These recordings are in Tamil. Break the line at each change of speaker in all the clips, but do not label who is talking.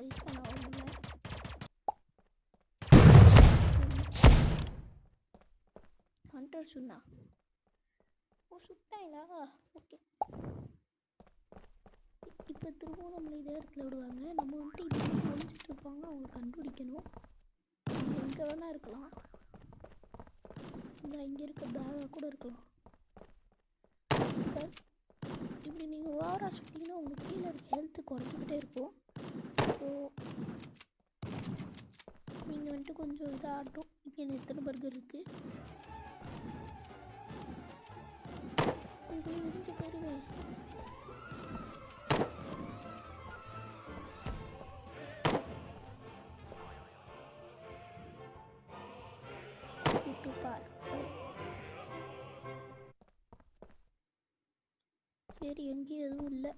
ரீஸ்பான் ஆகும்ல. ஹண்டர் சொன்னா ஓ சுட்டாங்களா? ஓகே, இப்போ திரும்பவும் நம்மளை இதே இடத்துல விடுவாங்க. நம்ம வந்துட்டு இப்படி ஒழிஞ்சிட்டு இருப்பாங்க, அவங்க கண்டுபிடிக்கணும். எங்கே வேணா இருக்கலாம், இங்கே இருக்க பேகாக கூட இருக்கலாம். இப்படி நீங்கள் ஓவராக சுட்டிங்கன்னா உங்கள் கீழே இருக்க ஹெல்த்து குறைஞ்சிக்கிட்டே இருக்கும். ஸோ நீங்கள் வந்துட்டு கொஞ்சம் இதாகட்டும். இங்கே எத்தனை பர்கர் இருக்குது, இது முடிஞ்சு போயிடுவேன். சரி, எங்கேயும் எதுவும் இல்லை.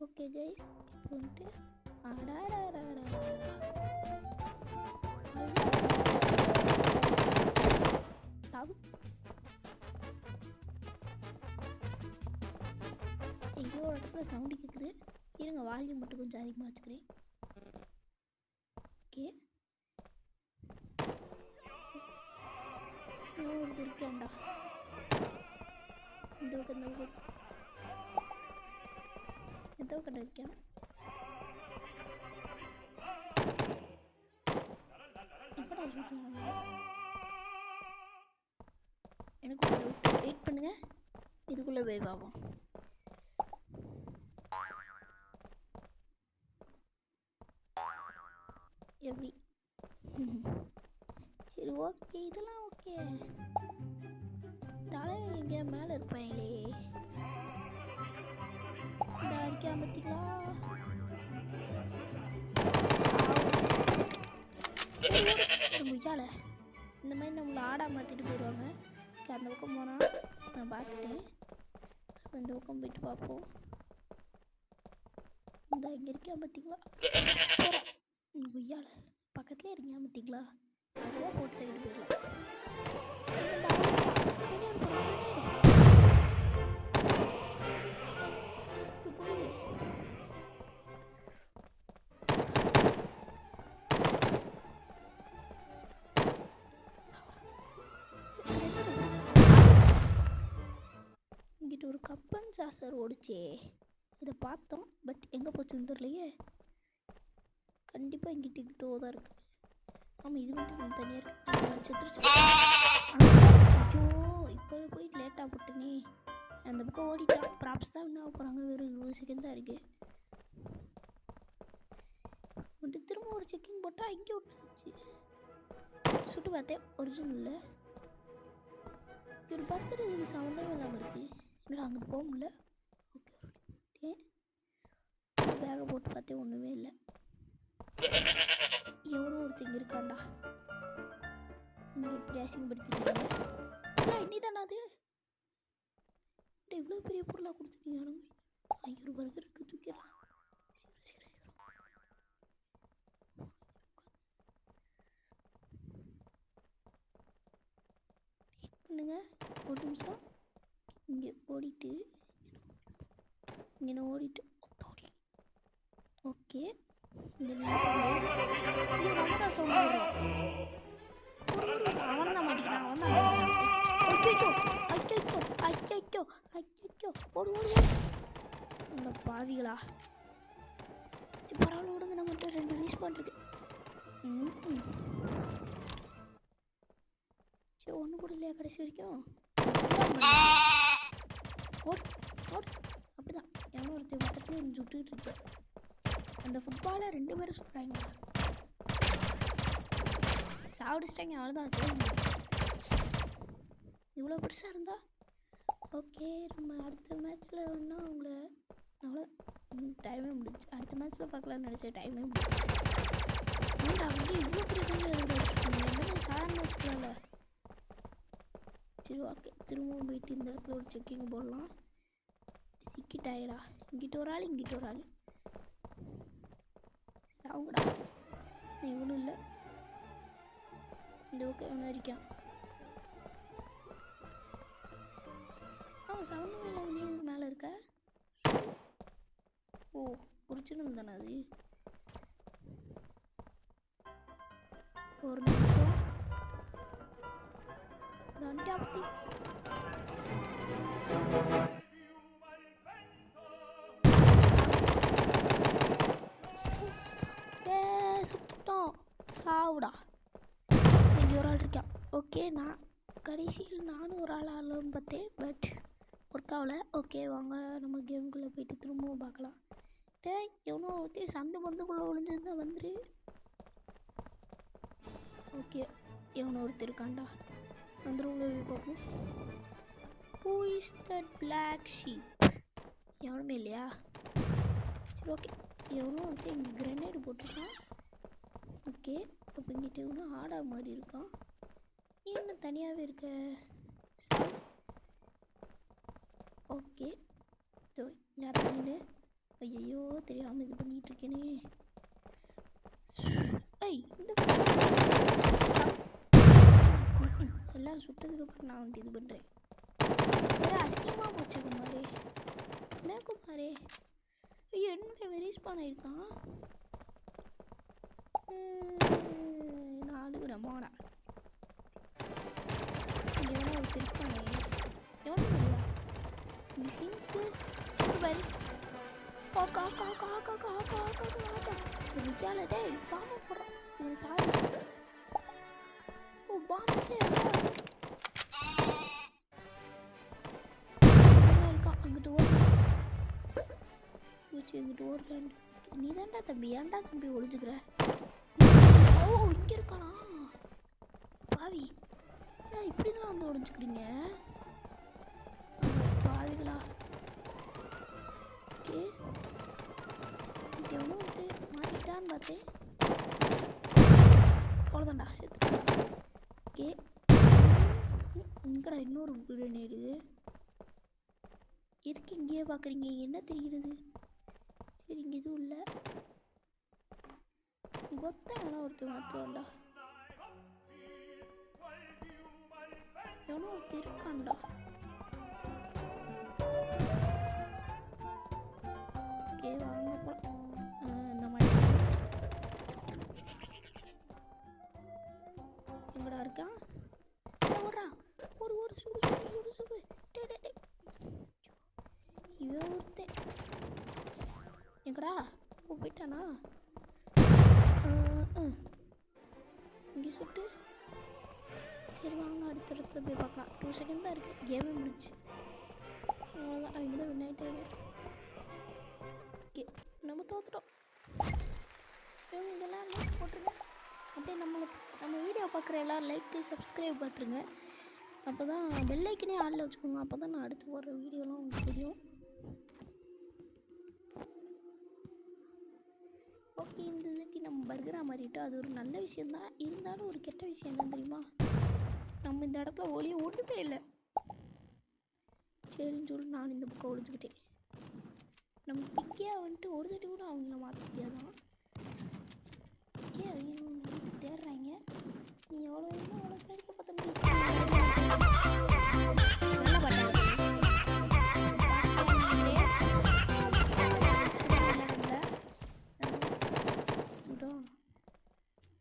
ஓகே கைஸ், இப்போ வந்துட்டு எங்கேயோ ஒரு இடத்துல சவுண்டு கேட்குது. இருங்க, வால்யூம் மட்டும் கொஞ்சம் அதிகமாக வச்சுக்கிறேன். ஓகே, ஒரு இருக்காண்டா இந்த பக்கம் எந்த பக்கம் இருக்கேன். எப்படா சொல்கிறாங்க? எனக்கு வெயிட் பண்ணுங்க, இதுக்குள்ளே வேவ் ஆகும். எப்படி? சரி, ஓகே, இதெல்லாம் ஓகே. தலை எங்கே மேலே இருப்பாங்களே, இந்த அறிக்கை பார்த்தீங்களா? முய்யால இந்த மாதிரி நம்மளை ஆடா மாற்றிட்டு போயிடுவாங்க. அந்த பக்கம் போனால் நான் பார்த்துட்டேன். ஸோ இந்த பக்கம் போயிட்டு பார்ப்போம். இந்த இங்கே இருக்கா பார்த்தீங்களா? முய்யால பக்கத்துலேயே இருக்கீங்க பார்த்தீங்களா? அதுதான் போட்டு தக்கிட்டு போயிடலாம். இங்கிட்ட ஒரு கப்பன் சாசர் ஓடிச்சே, இதை பார்த்தோம். பட் எங்கே போச்சுன்னு தெரியலையே. கண்டிப்பாக இங்கிட்ட தான் இருக்குது. ஆமாம், இது மட்டும் தனியாக இருக்குது. செத்துருச்சு. ஐயோ, இப்போ போய் லேட்டாக போட்டுனே. அந்த பக்கம் ஓடிட்டா. ப்ராப்ஸ் தான் என்ன போகிறாங்க. வெறும் 20 செகண்ட் தான் இருக்குது. வந்துட்டு திரும்ப ஒரு செக்கிங் போட்டால் இங்கே விட்டுருச்சு. சுட்டு பார்த்தேன், ஒரிஜினல் இல்லை. ஒரு பர்கர் இதுக்கு சம்மந்தமே இல்லாமல் இருக்குது. இல்லை, அங்கே போக முடியல. ஓகே, பேகை போட்டு பார்த்தேன், ஒன்றுமே இல்லை. எவனோ ஒருத்தங்க இருக்காண்டா. இங்கே இப்படி அசிங்கப்படுத்திட்டாங்க. இன்னிதானே அது இவ்வளோ பெரிய பொருளாக கொடுத்துட்டீங்க. ஐயோ, ஒரு பர்கர் இருக்குது, தூக்கிடலாம். சீக்கிரம் பண்ணுங்க. ஒரு நிமிஷம் இங்கே ஓடிட்டு இங்கே ஓடிட்டு ஓகே, இங்கே ரொம்ப சவுண்ட் வரும். அவன் தான் மாட்டிக்கிறான். ஐயோ ஓடு இந்த பாவிகளா. சரி, பரவாயில்ல, ஓடுங்க. நம்மகிட்ட 2 ரீஸ்பான் இருக்கு. சரி, ஒன்று கூட இல்லையா கடைசி வரைக்கும்? அப்படிதான் எவனோ ஒருத்தர் பக்கத்துலேயே இருந்து சுட்டுக்கிட்டு இருக்கேன். அந்த ஃபுட்பாலை 2 பேரும் சுட்டாங்க. சாப்பிடிச்சிட்டாங்க, அவ்வளோதான். இவ்வளோ பெருசாக இருந்தா ஓகே. நம்ம அடுத்த மேட்ச்சில் வேணா அவங்கள அவ்வளோ டைமே முடிச்சு. அடுத்த மேட்ச்சில் பார்க்கலான்னு நினச்ச டைமே முடிச்சு. அப்படியே இவ்வளோ பெரிய என்ன சாதாரண வச்சுக்கலாம்ல. சரி, ஓகே, திரும்பவும் போயிட்டு இந்த இடத்துல ஒரு செக்கிங் போடலாம். சிக்கிட்டாயிடா. இங்கிட்ட ஒரு ஆள், இங்கிட்ட ஒரு ஆள். சாவுங்கடா. இவனும் இல்லை. இந்த ஓகே, ஒன்று இருக்கான். சவுண்டு இல்லை. நீ மேலே இருக்க. ஓ ஒரிஜினல் தானே அது. ஒரு நிமிஷம் தாண்டி சுட்டுட்டோம். சாவுடா. இங்கே ஒரு ஆள் இருக்கான். ஓகே நான் கடைசியில் நானும் ஒரு ஆள் ஆளணும்னு பார்த்தேன், பட் ஒர்க் ஆகலை. ஓகே வாங்க நம்ம கேமுக்குள்ளே போயிட்டு திரும்பவும் பார்க்கலாம். டேய் எவனோ ஒருத்தே சந்து பந்துக்குள்ளே ஒழிஞ்சிருந்தா வந்துரு. ஓகே எவனோ ஒருத்தர் இருக்காண்டா, அந்த ரூமில் பார்ப்போம். Who is that black sheep? எவனுமே இல்லையா? சரி ஓகே எவனோ ஒருத்தர் இங்கே கிரனேடு போட்டிருக்கான். ஓகே அப்போ இங்கிட்ட எவனோ ஆடா மாதிரி இருக்கான். நீ என்ன தனியாகவே இருக்க? ஓகே யாராவது ஐயோ தெரியாமல் இது பண்ணிகிட்ருக்கேனே. ஐய் இந்த எல்லோரும் சுட்டதுக்கு அப்புறம் நான் வந்துட்டு இது பண்ணுறேன். அசிங்கமாக போச்சு குமாரே. என்ன குமாரே என்னுடைய வெரிஸ்பான் ஆயிருக்கான். நாலு ரமாடா எவனோ திருப்பானே. எவனோ இல்லையா இந்த சிங்க்கு வரி காக்கா காக்கா காக்கா காக்கா காக்கா நிற்கால. டேய் பாம்பு போடுறான் இவனை சாடு. ஓ பாம்பு இருக்கான். அங்கிட்டு ஓடுறான். பூச்சி எங்கிட்ட ஓடுறான். நீ தான்டா தம்பி, ஏன்டா தம்பி ஒழிஞ்சுக்கிற? ஓ இங்கே இருக்கானா பாவி. இப்படி தான் வந்து ஒழிஞ்சுக்கிறீங்க பாவிகளா. ஓகே எவ்வளோ வந்து மாட்டிக்கிட்டான்னு பார்த்தேன். அவ்வளோதான்டா சேர்த்து. ஓகே இங்கடா இன்னொரு கிரனேடு. எதுக்கு இங்கேயே பார்க்குறீங்க? என்ன தெரிகிறது? சரி இங்கே எதுவும் இல்லை. கொத்தானா ஒருத்தர் மாற்றுவான்டா. எவனோ ஒருத்தர் இருக்கான்டா. ஓகே வாங்க போகலாம். இந்த மாதிரி எங்கடா இருக்கான்? ஓடுறான். ஒரு ஒரு சுடு சுடு சுடு சுடு. டே டே டே இவன் ஒருத்தன் எங்கடா போயிட்டானா? இங்கே சுட்டு. சரி வாங்க அடுத்த இடத்துல போய் பார்க்கலாம். 2 செகண்ட் தான் இருக்குது, கேமே முடிச்சு. அவ்வளோதான், அவங்க தான் வின் ஆகிட்டாங்க. ஓகே நம்ம தோற்றுட்டோம். இதெல்லாம் லைக் போட்டுருங்க. அப்படியே நம்ம வீடியோ பார்க்குற எல்லாம் லைக்கு சப்ஸ்கிரைப் பார்த்துருங்க. அப்போ தான் பெல் ஐக்கனே ஆளில் வச்சுக்கோங்க. அப்போ தான் நான் அடுத்து போடுற வீடியோலாம் உங்களுக்கு தெரியும். ஓகே இந்த சட்டி நம்ம பர்கராக மாறிட்டோம். அது ஒரு நல்ல விஷயந்தான். இருந்தாலும் ஒரு கெட்ட விஷயம் என்ன தெரியுமா? நம்ம இந்த இடத்துல ஒளிய ஒன்றுமே இல்லை. சரின்னு சொல்லி நான் இந்த பக்கம் ஒழிஞ்சுக்கிட்டேன். நம்ம பிக்கையாக வந்துட்டு ஒரு சட்டி கூட அவங்கள மாற்ற முடியாதான். ஓகே அவங்க தேடுறாங்க. நீ எவ்வளோ வேணுமோ அவ்வளோ தேடிக்க பார்த்த முடியும். நல்லா பண்ணாங்க.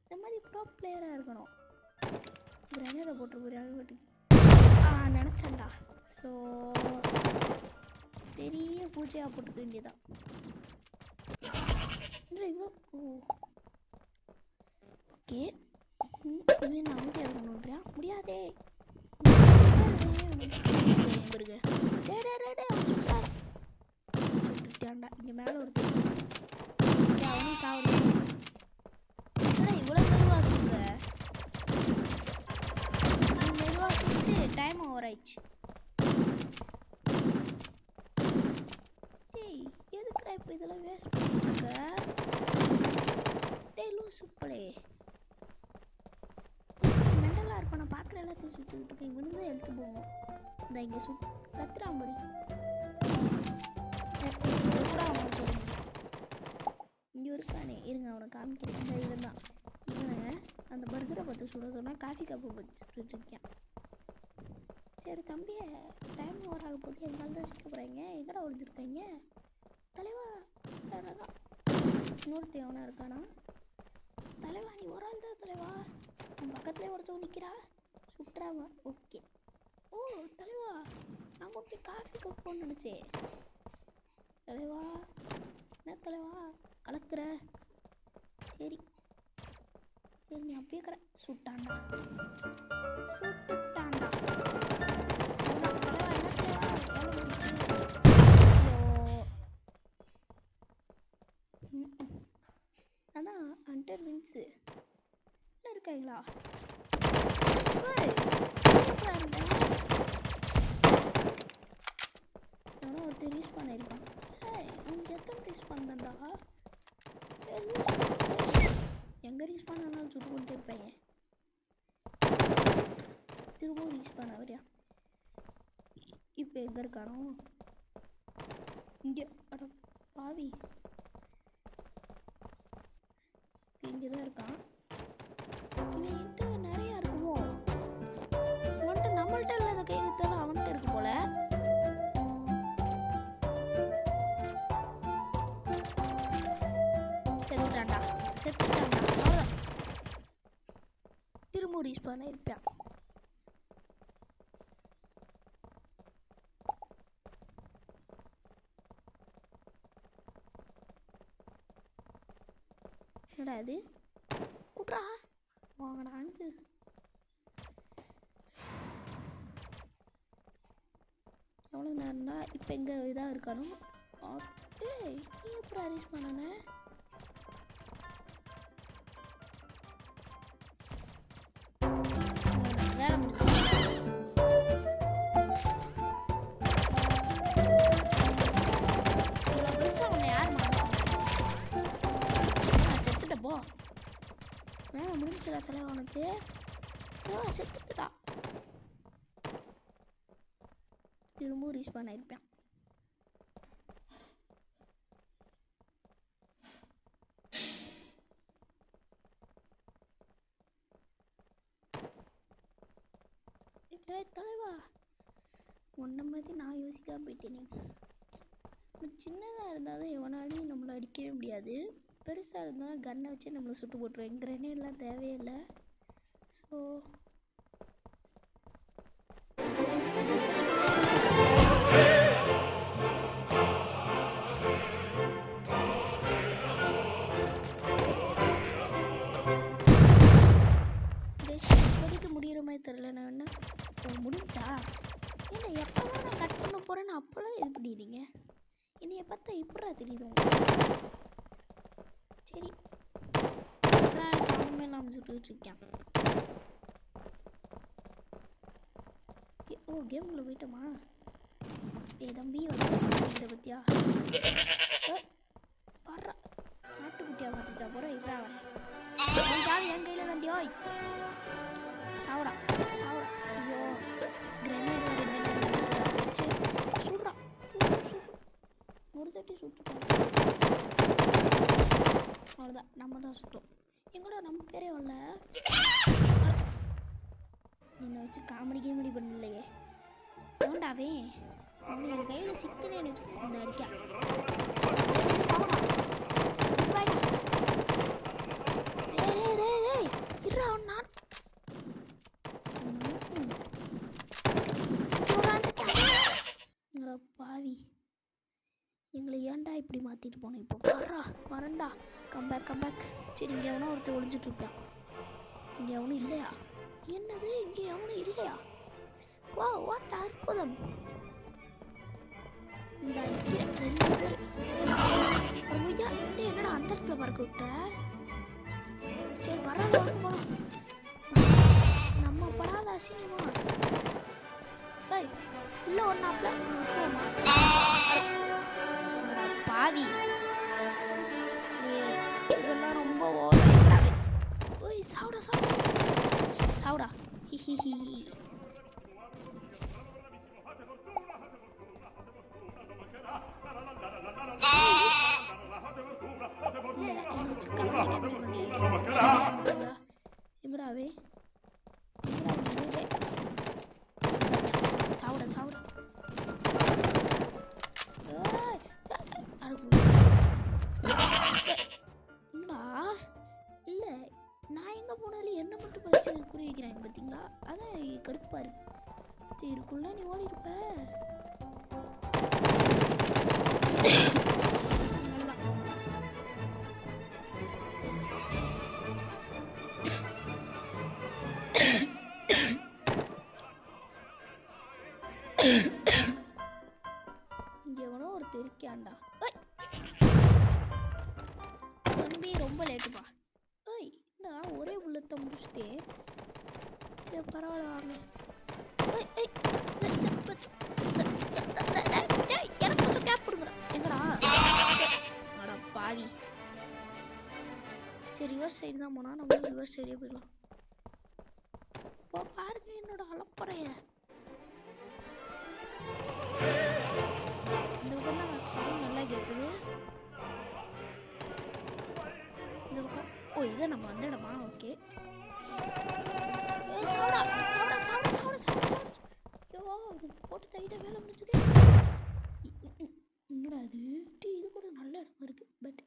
இந்த மாதிரி ப்ரோ பிளேயராக இருக்கணும். கிரனேடை போட்டு போறியாங்க வீட்டுக்கு நினச்சேன்டா. ஸோ பெரிய பூஜையாக போட்டுக்க வேண்டியதான். இவ்வளோ ஓகே இவன் நான் அமைதியாக இருக்கணும்ன்றியா? முடியாதே இருங்க. சுட்டுட்டான்டா. இங்கே மேலே ஒரு அவனையும் சாப்பிடுறேன். இவ்வளோ மெதுவாக சொல்கிற? மெதுவாக சொல்லிட்டு டைம் ஓவர் ஆயிடுச்சு. டேய் எதுக்குடா இப்போ இதெல்லாம் வேஸ்ட் பண்ணிட்டுருக்க? டேய் லூசுப்பளே மெண்டலாக இருப்பான். நான் பார்க்குற எல்லாத்தையும் சுற்றிக்கிட்டு இருக்கேன். இவனு தான் எழுத்து போவோம். இந்த இங்கே கத்துறான் படி கூட அவன் சொல்ல முடியும். இங்கே இருக்கானே இருங்க அவனை காமிக்கிறேன். இந்த இவன் தான். இவனை அந்த பர்கரை பார்த்து சுட சொன்னால் காஃபி கப்பை வச்சுட்டு இருக்கேன். சரி தம்பியை டைம் ஓவர் ஆக போது எங்களால் தான் சிக்க போகிறாங்க. எங்கடா ஒழிஞ்சிருக்காங்க? தலைவா இன்னொருத்தி எவனா இருக்கானா? தலைவா நீ ஒரு ஆள் தான் தலைவா. உன் பக்கத்துலேயே ஒருத்தவங்க நிற்கிறா, சுட்டுறாம. ஓகே. ஓ தலைவா, நான் கூப்பிட்டு காஃபி கப் போன்னு நினச்சேன். தலைவா என்ன தலைவா கலக்குற? சரி சரி, நீ அப்படியே கடை. சுட்டாண்டா சுட்டுட்டாண்டா. அதான் ஹண்டர் வின்ஸு என்ன இருக்காங்களா? எவனோ ஒருத்தர் ரீஸ் பண்ணியிருக்கான். உனக்கு எத்தனை ரீஸ் பண்ணா? எங்கே ரீஸ் பண்ணாலும் சுட்டு கொண்டு இருப்பேன். திரும்பவும் ரீஸ் பண்ண வரியா? இப்போ எங்கே இருக்கானோ? இங்கே. அட பாவி, இங்கே தான் இருக்கான். இவன்கிட்ட நிறையா இருக்குமோ? அவன்கிட்ட நம்மள்கிட்ட இல்லாத கை வித்தாலும் அவன்கிட்ட இருக்கு போல. செத்துட்டான்டா செத்துட்டான்டா. அவ்வளோதான், திரும்ப ரீஸ் பண்ண இருப்பான். என்னடா இது? கூட்றா வாங்கடா அங்கு. எவ்வளோ நேரம்டா? இப்போ எங்கே இதாக இருக்கணும். நீ எப்போ அரேஞ்ச் பண்ணன? வேலை முடிச்சு இவ்வளோ பெருசாக அவனை யார் செத்துட்ட போ. வேலை முடிஞ்சுடா தலைவா உனக்கு. செத்துட்டா. திரும்பவும் ரீச் பண்ண இருப்பேன். தலைவா உன்ன மாதிரி நான் யோசிக்காம போயிட்டேனே. சின்னதாக இருந்தாலும் எவனாலையும் நம்மளை அடிக்கவே முடியாது. பெருசாக இருந்தாலும் கன்னை வச்சு நம்மளை சுட்டு போட்டுருவேன். கிரனேட்லாம் தேவையில்லை. ஸோ இப்போதைக்கு முடிகிற மாதிரி தெரில. நான் என்ன முடிஞ்சா ஏன்னா எப்போதான் நான் கட் பண்ண போகிறேன்னு அப்போல்லாம் இது பண்ணிடுறீங்க. என்னைய பார்த்தா இப்படா தெரியுது உங்களுக்கு? சரி நான் சாமமே இல்லாமல் சுட்டுக்கிட்டு இருக்கேன். ஓ கேம்குள்ளே போயிட்டோமா? தம்பி வந்து பற்றியா வர்றா நாட்டுக்குட்டியாக மாற்றிட்டா போகிற இதா வரேன். சாவி என் கையில் தாண்டியோ. சாவடா சாவடா. ஐயோ கிரனேட் வச்சு சுடுறா. ஒரு தட்டி சுட்டுட்டோம். அவ்வளோதான், நம்ம தான் சுட்டோம். எங்கடா நம்ம பேரே வரல. என்னை வச்சு காமெடி பண்ணலையே. ஏண்டாவே அவன் என் கையில் சிக்கனேன்னு வச்சு அந்த அடிக்கா. பாவி எங்களை ஏன்டா இப்படி மாற்றிட்டு போனோம்? இப்போ வர்றா வரண்டா. கம்பேக். சரி இங்கே எவனோ ஒருத்தர் ஒழிஞ்சிட்டு இருப்பான். இங்கே எவனும் இல்லையா? என்னது இங்கே எவனும் இல்லையா? வா வாட் அற்புதம். இந்த 2 பேர் என்னடா அந்த இடத்துல பறக்க விட்ட? சரி வராது வாங்க போகலாம். நம்ம படாத அசிங்கமா உள்ள ஒன்னாப்ல பாவி. இதெல்லாம் ரொம்ப ஓவர். ஓய் சாவுடா ஹிஹிஹி. எங்கடாவே சாவுடா வைக்கிறாங்க பார்த்தீங்களா, அதான் கடுப்பாரு. சரி இதுக்குள்ள நீ ஓடி இருப்ப. இங்கே எவனோ ஒரு தெரிக்காண்டா. தம்பி ரொம்ப லேட்டுப்பா. ஏய் நான் ஒரே புல்லத்தை முடிச்சுட்டேன். சரி பரவாயில்ல வாங்க. எனக்கு கொஞ்சம் கேப் கொடுங்கடா. எங்கடா அடா பாவி. சரி ரிவர்ஸ் சைடு தான் போனால் நம்ம ரிவர்ஸ் சைடே போயிடலாம். இப்போ பாருங்க என்னோட அலப்பறைய. இந்த பக்கம் தான் சவுண்ட் நல்லா கேட்குது. இந்த பக்கம் ஓ இதை நம்ம வந்த இடமா? ஓகே. ஐயோ போட்டு தைட்ட வேலை முடிச்சுட்டு என்னடா அது இது கூட நல்ல இடமா இருக்கு. பட்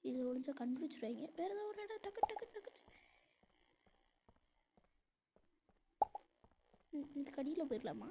இது ஒழிஞ்சா கண்டுபிடிச்சிடுவாங்க. வேற ஏதாவது ஒரு இடம் டக்கு டக்கு டக்கு இது கடியில் போயிடலாமா?